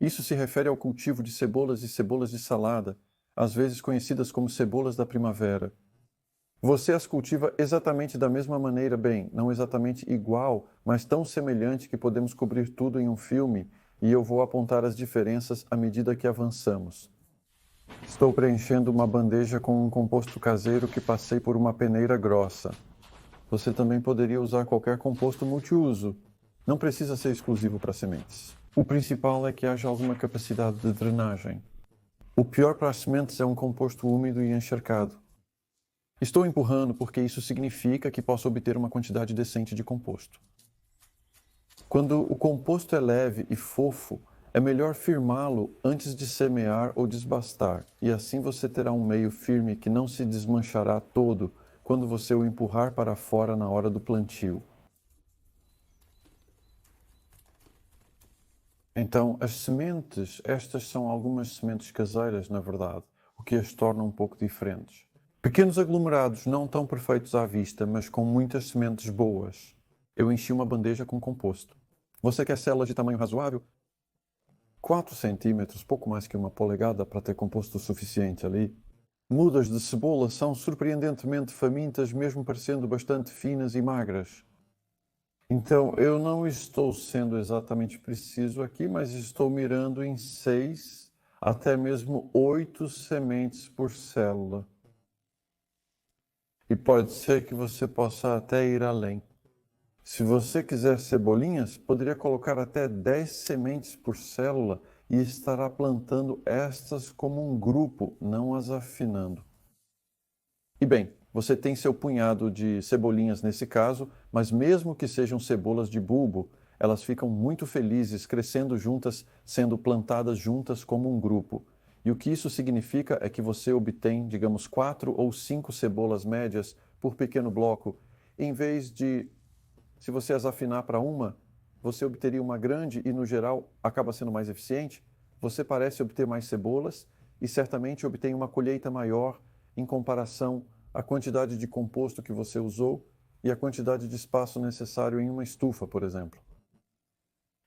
Isso se refere ao cultivo de cebolas e cebolas de salada, às vezes conhecidas como cebolas da primavera. Você as cultiva exatamente da mesma maneira, bem, não exatamente igual, mas tão semelhante que podemos cobrir tudo em um filme, e eu vou apontar as diferenças à medida que avançamos. Estou preenchendo uma bandeja com um composto caseiro que passei por uma peneira grossa. Você também poderia usar qualquer composto multiuso. Não precisa ser exclusivo para sementes. O principal é que haja alguma capacidade de drenagem. O pior para as sementes é um composto úmido e encharcado. Estou empurrando porque isso significa que posso obter uma quantidade decente de composto. Quando o composto é leve e fofo, é melhor firmá-lo antes de semear ou desbastar, e assim você terá um meio firme que não se desmanchará todo quando você o empurrar para fora na hora do plantio. Então, as sementes, estas são algumas sementes caseiras, na verdade, o que as torna um pouco diferentes. Pequenos aglomerados não tão perfeitos à vista, mas com muitas sementes boas. Eu enchi uma bandeja com composto. Você quer células de tamanho razoável? 4 centímetros, pouco mais que uma polegada para ter composto o suficiente ali. Mudas de cebola são surpreendentemente famintas, mesmo parecendo bastante finas e magras. Então, eu não estou sendo exatamente preciso aqui, mas estou mirando em 6, até mesmo 8 sementes por célula. E pode ser que você possa até ir além. Se você quiser cebolinhas, poderia colocar até 10 sementes por célula e estará plantando estas como um grupo, não as afinando. E bem, você tem seu punhado de cebolinhas nesse caso, mas mesmo que sejam cebolas de bulbo, elas ficam muito felizes crescendo juntas, sendo plantadas juntas como um grupo. E o que isso significa é que você obtém, digamos, 4 ou 5 cebolas médias por pequeno bloco, em vez de, se você as afinar para uma, você obteria uma grande e, no geral, acaba sendo mais eficiente. Você parece obter mais cebolas e certamente obtém uma colheita maior em comparação à quantidade de composto que você usou e a quantidade de espaço necessário em uma estufa, por exemplo.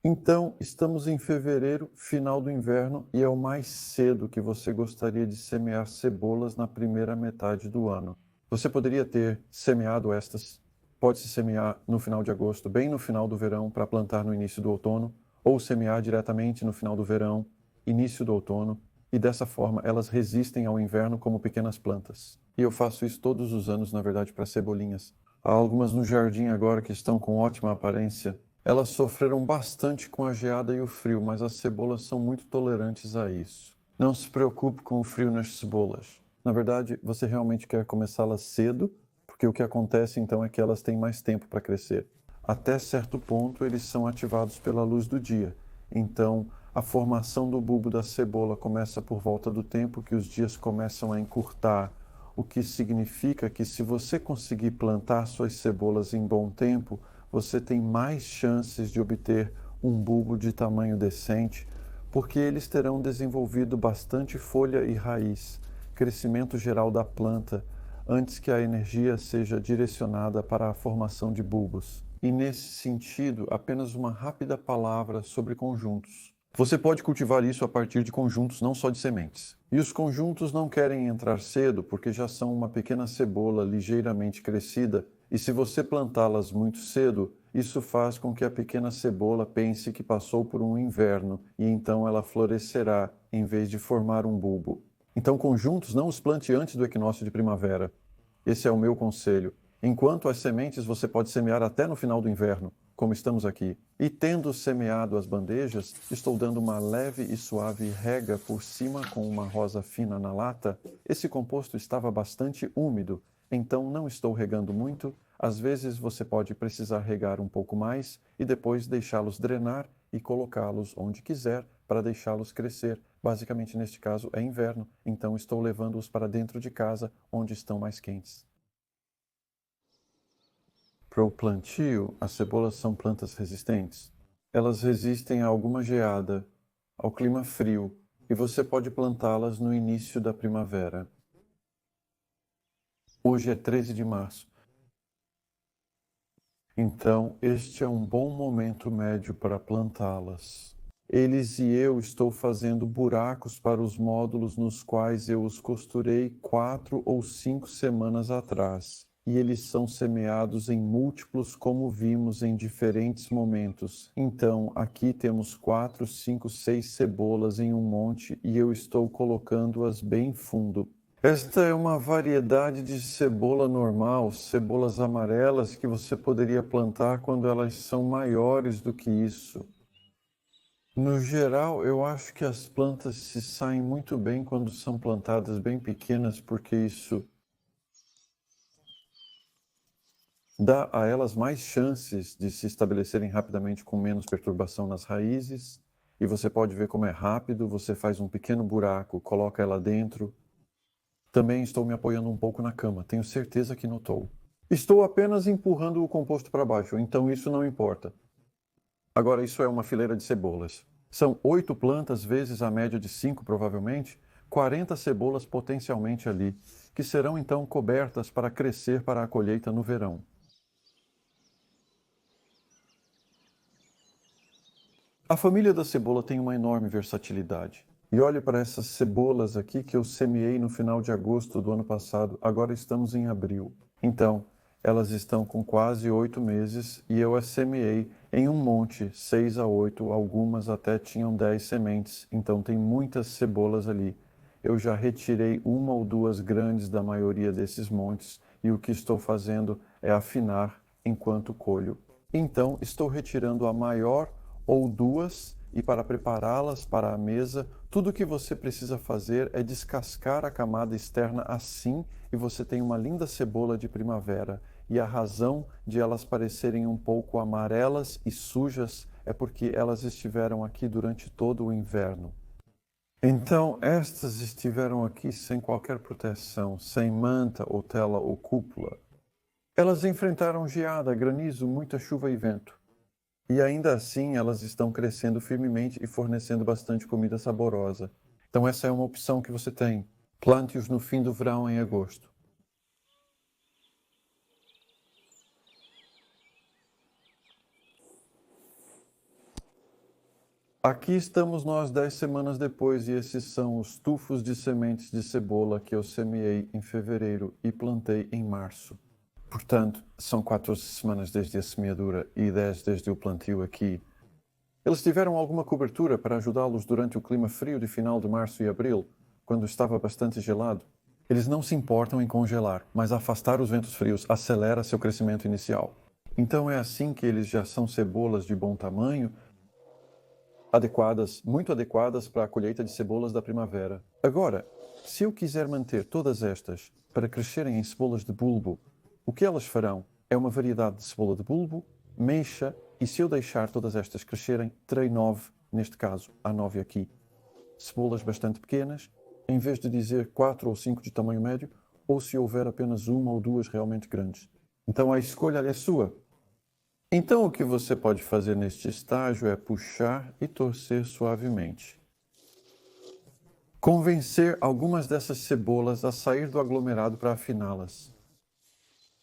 Então, estamos em fevereiro, final do inverno, e é o mais cedo que você gostaria de semear cebolas na primeira metade do ano. Você poderia ter semeado estas. Pode-se semear no final de agosto, bem no final do verão, para plantar no início do outono, ou semear diretamente no final do verão, início do outono, e dessa forma elas resistem ao inverno como pequenas plantas. E eu faço isso todos os anos, na verdade, para cebolinhas. Há algumas no jardim agora que estão com ótima aparência. Elas sofreram bastante com a geada e o frio, mas as cebolas são muito tolerantes a isso. Não se preocupe com o frio nas cebolas. Na verdade, você realmente quer começá-las cedo, porque o que acontece então é que elas têm mais tempo para crescer. Até certo ponto, eles são ativados pela luz do dia. Então, a formação do bulbo da cebola começa por volta do tempo que os dias começam a encurtar, o que significa que se você conseguir plantar suas cebolas em bom tempo, você tem mais chances de obter um bulbo de tamanho decente, porque eles terão desenvolvido bastante folha e raiz, crescimento geral da planta, antes que a energia seja direcionada para a formação de bulbos. E nesse sentido, apenas uma rápida palavra sobre conjuntos. Você pode cultivar isso a partir de conjuntos, não só de sementes. E os conjuntos não querem entrar cedo porque já são uma pequena cebola ligeiramente crescida, e se você plantá-las muito cedo, isso faz com que a pequena cebola pense que passou por um inverno e então ela florescerá em vez de formar um bulbo. Então, conjuntos não os plante antes do equinócio de primavera. Esse é o meu conselho. Enquanto as sementes você pode semear até no final do inverno, como estamos aqui. E tendo semeado as bandejas, estou dando uma leve e suave rega por cima com uma rosa fina na lata. Esse composto estava bastante úmido, então não estou regando muito. Às vezes você pode precisar regar um pouco mais e depois deixá-los drenar e colocá-los onde quiser para deixá-los crescer. Basicamente, neste caso, é inverno, então estou levando-os para dentro de casa, onde estão mais quentes. Para o plantio, as cebolas são plantas resistentes. Elas resistem a alguma geada, ao clima frio, e você pode plantá-las no início da primavera. Hoje é 13 de março. Então, este é um bom momento médio para plantá-las. Eles e eu estou fazendo buracos para os módulos nos quais eu os costurei 4 ou 5 semanas atrás. E eles são semeados em múltiplos, como vimos em diferentes momentos. Então, aqui temos 4, 5, 6 cebolas em um monte e eu estou colocando-as bem fundo. Esta é uma variedade de cebola normal, cebolas amarelas que você poderia plantar quando elas são maiores do que isso. No geral, eu acho que as plantas se saem muito bem quando são plantadas bem pequenas, porque isso dá a elas mais chances de se estabelecerem rapidamente com menos perturbação nas raízes. E você pode ver como é rápido, você faz um pequeno buraco, coloca ela dentro. Também estou me apoiando um pouco na cama, tenho certeza que notou. Estou apenas empurrando o composto para baixo, então isso não importa. Agora, isso é uma fileira de cebolas. São 8 plantas vezes a média de 5, provavelmente, 40 cebolas potencialmente ali, que serão então cobertas para crescer para a colheita no verão. A família da cebola tem uma enorme versatilidade. E olhe para essas cebolas aqui que eu semeei no final de agosto do ano passado. Agora estamos em abril. Então, elas estão com quase 8 meses e eu as semeei em um monte, 6 a 8, algumas até tinham 10 sementes. Então, tem muitas cebolas ali. Eu já retirei uma ou duas grandes da maioria desses montes e o que estou fazendo é afinar enquanto colho. Então, estou retirando a maior ou duas, e para prepará-las para a mesa, tudo o que você precisa fazer é descascar a camada externa assim, e você tem uma linda cebola de primavera. E a razão de elas parecerem um pouco amarelas e sujas é porque elas estiveram aqui durante todo o inverno. Então, estas estiveram aqui sem qualquer proteção, sem manta ou tela ou cúpula. Elas enfrentaram geada, granizo, muita chuva e vento. E ainda assim, elas estão crescendo firmemente e fornecendo bastante comida saborosa. Então, essa é uma opção que você tem. Plante-os no fim do verão, em agosto. Aqui estamos nós 10 semanas depois, e esses são os tufos de sementes de cebola que eu semeei em fevereiro e plantei em março. Portanto, são 14 semanas desde a semeadura e 10 desde o plantio aqui. Eles tiveram alguma cobertura para ajudá-los durante o clima frio de final de março e abril, quando estava bastante gelado. Eles não se importam em congelar, mas afastar os ventos frios acelera seu crescimento inicial. Então é assim que eles já são cebolas de bom tamanho, adequadas, muito adequadas para a colheita de cebolas da primavera. Agora, se eu quiser manter todas estas para crescerem em cebolas de bulbo, o que elas farão é uma variedade de cebola de bulbo, meixa, e se eu deixar todas estas crescerem, terei 9, neste caso, há 9 aqui. Cebolas bastante pequenas, em vez de dizer 4 ou 5 de tamanho médio, ou se houver apenas uma ou duas realmente grandes. Então a escolha é sua. Então o que você pode fazer neste estágio é puxar e torcer suavemente. Convencer algumas dessas cebolas a sair do aglomerado para afiná-las.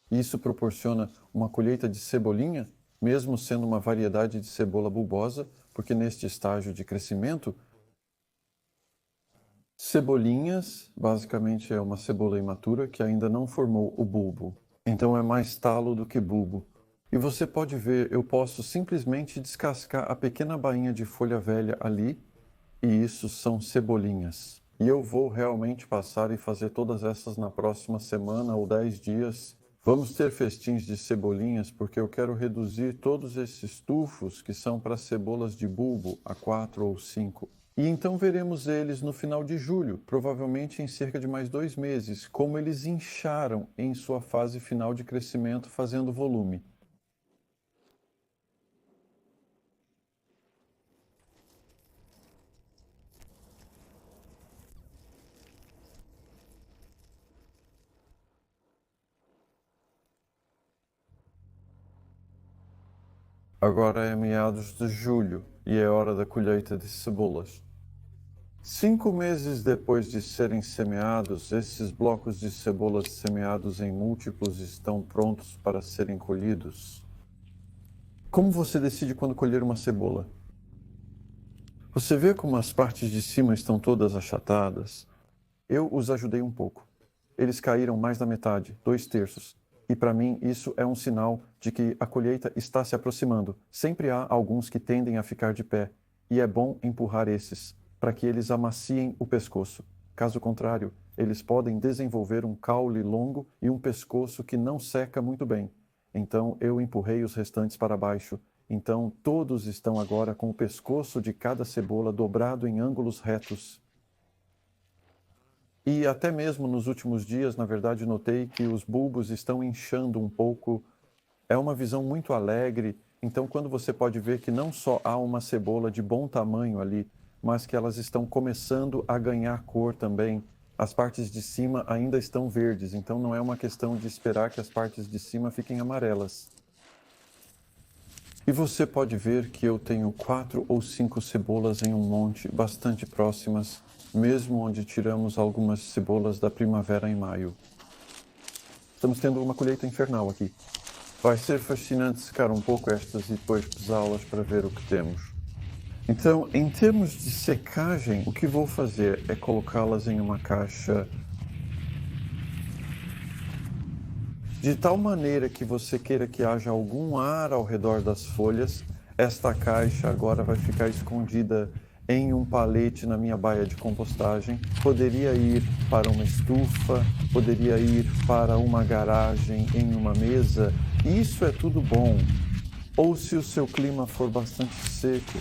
Isso proporciona uma colheita de cebolinha, mesmo sendo uma variedade de cebola bulbosa, porque neste estágio de crescimento, cebolinhas basicamente é uma cebola imatura que ainda não formou o bulbo. Então é mais talo do que bulbo. E você pode ver, eu posso simplesmente descascar a pequena bainha de folha velha ali, e isso são cebolinhas. E eu vou realmente passar e fazer todas essas na próxima semana ou 10 dias. Vamos ter festins de cebolinhas, porque eu quero reduzir todos esses tufos que são para cebolas de bulbo a 4 ou 5. E então veremos eles no final de julho, provavelmente em cerca de mais 2 meses, como eles incharam em sua fase final de crescimento, fazendo volume. Agora é meados de julho e é hora da colheita de cebolas. 5 meses depois de serem semeados, esses blocos de cebolas semeados em múltiplos estão prontos para serem colhidos. Como você decide quando colher uma cebola? Você vê como as partes de cima estão todas achatadas? Eu os ajudei um pouco. Eles caíram mais da metade, 2/3. E para mim isso é um sinal de que a colheita está se aproximando. Sempre há alguns que tendem a ficar de pé, e é bom empurrar esses, para que eles amaciem o pescoço. Caso contrário, eles podem desenvolver um caule longo e um pescoço que não seca muito bem. Então eu empurrei os restantes para baixo. Então todos estão agora com o pescoço de cada cebola dobrado em ângulos retos. E até mesmo nos últimos dias, na verdade, notei que os bulbos estão inchando um pouco. É uma visão muito alegre. Então, quando você pode ver que não só há uma cebola de bom tamanho ali, mas que elas estão começando a ganhar cor também. As partes de cima ainda estão verdes, então não é uma questão de esperar que as partes de cima fiquem amarelas. E você pode ver que eu tenho 4 ou 5 cebolas em um monte, bastante próximas, mesmo onde tiramos algumas cebolas da primavera em maio. Estamos tendo uma colheita infernal aqui. Vai ser fascinante secar um pouco estas e depois pesá-las para ver o que temos. Então, em termos de secagem, o que vou fazer é colocá-las em uma caixa de tal maneira que você queira que haja algum ar ao redor das folhas. Esta caixa agora vai ficar escondida em um palete na minha baia de compostagem. Poderia ir para uma estufa, poderia ir para uma garagem, em uma mesa. Isso é tudo bom. Ou se o seu clima for bastante seco,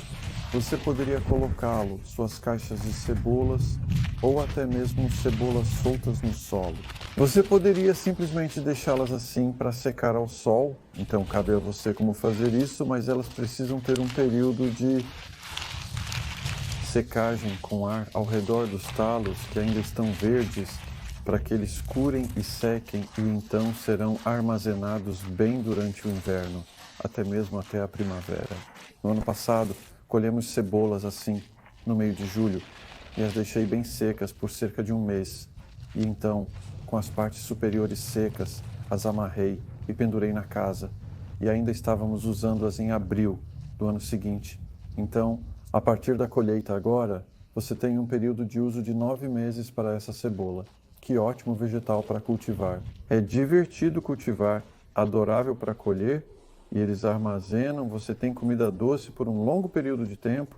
você poderia colocá-lo, suas caixas de cebolas ou até mesmo cebolas soltas no solo. Você poderia simplesmente deixá-las assim para secar ao sol, então cabe a você como fazer isso, mas elas precisam ter um período de secagem com ar ao redor dos talos que ainda estão verdes, para que eles curem e sequem e então serão armazenados bem durante o inverno, até mesmo até a primavera. No ano passado, colhemos cebolas assim, no meio de julho, e as deixei bem secas por cerca de um mês. E então, com as partes superiores secas, as amarrei e pendurei na casa. E ainda estávamos usando-as em abril do ano seguinte. Então, a partir da colheita agora, você tem um período de uso de 9 meses para essa cebola. Que ótimo vegetal para cultivar. É divertido cultivar, adorável para colher, e eles armazenam, você tem comida doce por um longo período de tempo.